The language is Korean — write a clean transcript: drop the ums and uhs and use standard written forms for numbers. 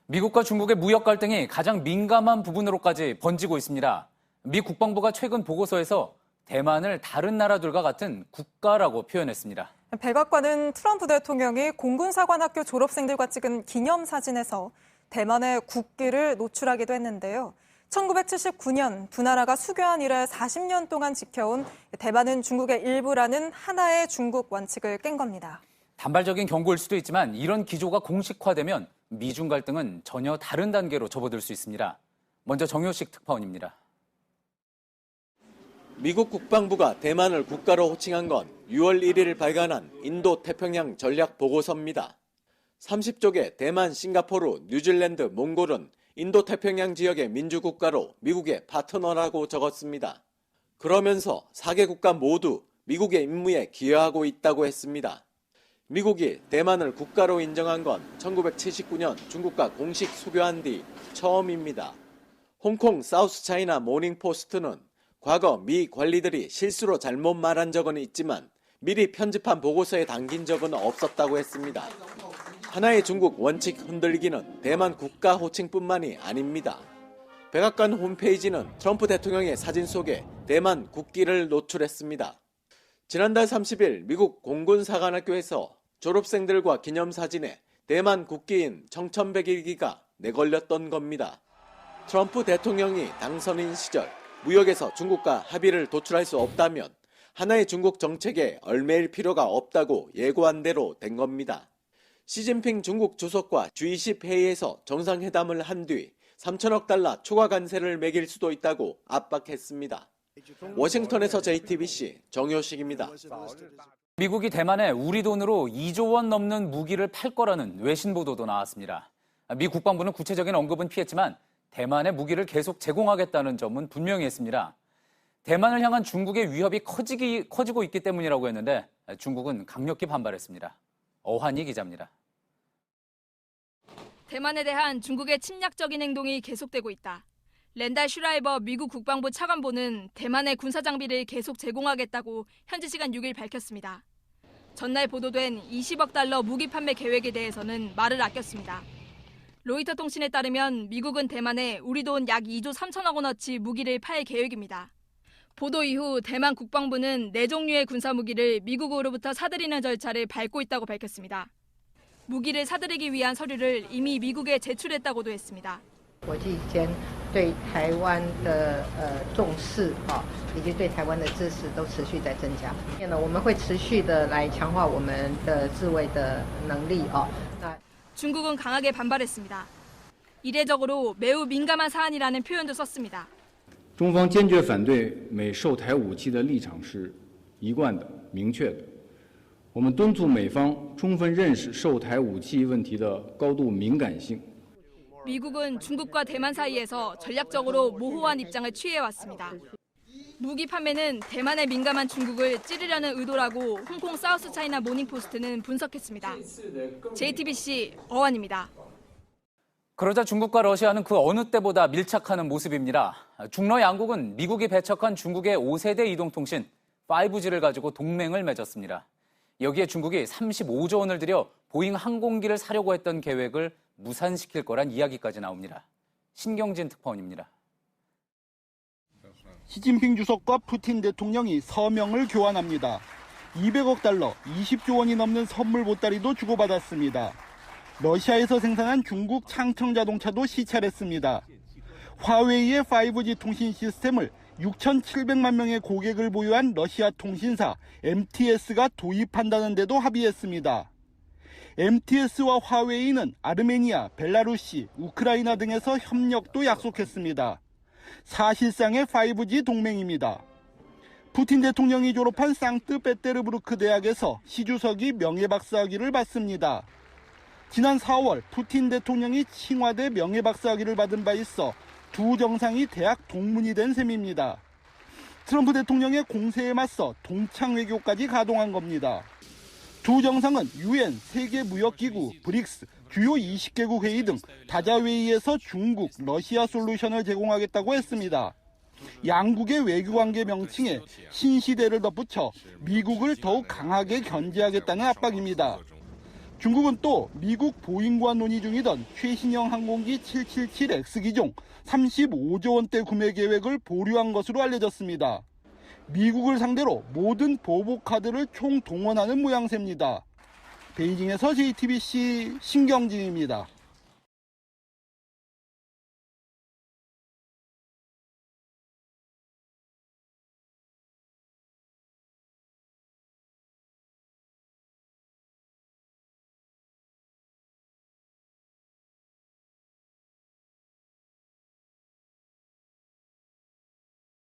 미국과 중국의 무역 갈등이 가장 민감한 부분으로까지 번지고 있습니다. 미 국방부가 최근 보고서에서 대만을 다른 나라들과 같은 국가라고 표현했습니다. 백악관은 트럼프 대통령이 공군사관학교 졸업생들과 찍은 기념사진에서 대만의 국기를 노출하기도 했는데요. 1979년 두 나라가 수교한 이래 40년 동안 지켜온 대만은 중국의 일부라는 하나의 중국 원칙을 깬 겁니다. 단발적인 경고일 수도 있지만 이런 기조가 공식화되면 미중 갈등은 전혀 다른 단계로 접어들 수 있습니다. 먼저 정효식 특파원입니다. 미국 국방부가 대만을 국가로 호칭한 건 6월 1일 발간한 인도-태평양 전략 보고서입니다. 30쪽의 대만, 싱가포르, 뉴질랜드, 몽골은 인도-태평양 지역의 민주국가로 미국의 파트너라고 적었습니다. 그러면서 4개 국가 모두 미국의 임무에 기여하고 있다고 했습니다. 미국이 대만을 국가로 인정한 건 1979년 중국과 공식 수교한 뒤 처음입니다. 홍콩 사우스차이나 모닝포스트는 과거 미 관리들이 실수로 잘못 말한 적은 있지만 미리 편집한 보고서에 담긴 적은 없었다고 했습니다. 하나의 중국 원칙 흔들기는 대만 국가 호칭뿐만이 아닙니다. 백악관 홈페이지는 트럼프 대통령의 사진 속에 대만 국기를 노출했습니다. 지난달 30일 미국 공군사관학교에서 졸업생들과 기념사진에 대만 국기인 청천백일기가 내걸렸던 겁니다. 트럼프 대통령이 당선인 시절 무역에서 중국과 합의를 도출할 수 없다면 하나의 중국 정책에 얽매일 필요가 없다고 예고한 대로 된 겁니다. 시진핑 중국 주석과 G20 회의에서 정상회담을 한 뒤 3천억 달러 추가 관세를 매길 수도 있다고 압박했습니다. 워싱턴에서 JTBC 정효식입니다. 미국이 대만에 우리 돈으로 2조 원 넘는 무기를 팔 거라는 외신 보도도 나왔습니다. 미 국방부는 구체적인 언급은 피했지만 대만에 무기를 계속 제공하겠다는 점은 분명히 했습니다. 대만을 향한 중국의 위협이 커지고 있기 때문이라고 했는데 중국은 강력히 반발했습니다. 어환희 기자입니다. 대만에 대한 중국의 침략적인 행동이 계속되고 있다. 랜달 슈라이버 미국 국방부 차관보는 대만의 군사 장비를 계속 제공하겠다고 현지 시간 6일 밝혔습니다. 전날 보도된 20억 달러 무기 판매 계획에 대해서는 말을 아꼈습니다. 로이터 통신에 따르면 미국은 대만에 우리 돈 약 2조 3천억 원어치 무기를 팔 계획입니다. 보도 이후 대만 국방부는 4종류의 군사무기를 미국으로부터 사들이는 절차를 밟고 있다고 밝혔습니다. 무기를 사들이기 위한 서류를 이미 미국에 제출했다고도 했습니다. 国际间对台湾的重视以及对台湾的支持都持续在增加。我们会持续的来强化我们的自卫的能力。 중국은 강하게 반발했습니다. 이례적으로 매우 민감한 사안이라는 표현도 썼습니다. 中方坚决反对美售台武器的立场是一贯的、明确的。我们敦促美方充分认识售台武器问题的高度敏感性。 미국은 중국과 대만 사이에서 전략적으로 모호한 입장을 취해왔습니다. 무기 판매는 대만에 민감한 중국을 찌르려는 의도라고 홍콩 사우스차이나 모닝포스트는 분석했습니다. JTBC 어환입니다. 그러자 중국과 러시아는 그 어느 때보다 밀착하는 모습입니다. 중러 양국은 미국이 배척한 중국의 5세대 이동통신 5G를 가지고 동맹을 맺었습니다. 여기에 중국이 35조 원을 들여 보잉 항공기를 사려고 했던 계획을 무산시킬 거란 이야기까지 나옵니다. 신경진 특파원입니다. 시진핑 주석과 푸틴 대통령이 서명을 교환합니다. 200억 달러, 20조 원이 넘는 선물 보따리도 주고받았습니다. 러시아에서 생산한 중국 창청 자동차도 시찰했습니다. 화웨이의 5G 통신 시스템을 6,700만 명의 고객을 보유한 러시아 통신사 MTS가 도입한다는 데도 합의했습니다. MTS와 화웨이는 아르메니아, 벨라루시, 우크라이나 등에서 협력도 약속했습니다. 사실상의 5G 동맹입니다. 푸틴 대통령이 졸업한 상트페테르부르크 대학에서 시 주석이 명예박사학위를 받습니다. 지난 4월 푸틴 대통령이 칭화대 명예박사학위를 받은 바 있어 두 정상이 대학 동문이 된 셈입니다. 트럼프 대통령의 공세에 맞서 동창 외교까지 가동한 겁니다. 두 정상은 UN, 세계무역기구, 브릭스, 주요 20개국 회의 등 다자회의에서 중국, 러시아 솔루션을 제공하겠다고 했습니다. 양국의 외교관계 명칭에 신시대를 덧붙여 미국을 더욱 강하게 견제하겠다는 압박입니다. 중국은 또 미국 보잉과 논의 중이던 최신형 항공기 777X 기종 35조 원대 구매 계획을 보류한 것으로 알려졌습니다. 미국을 상대로 모든 보복 카드를 총동원하는 모양새입니다. 베이징에서 JTBC 신경진입니다.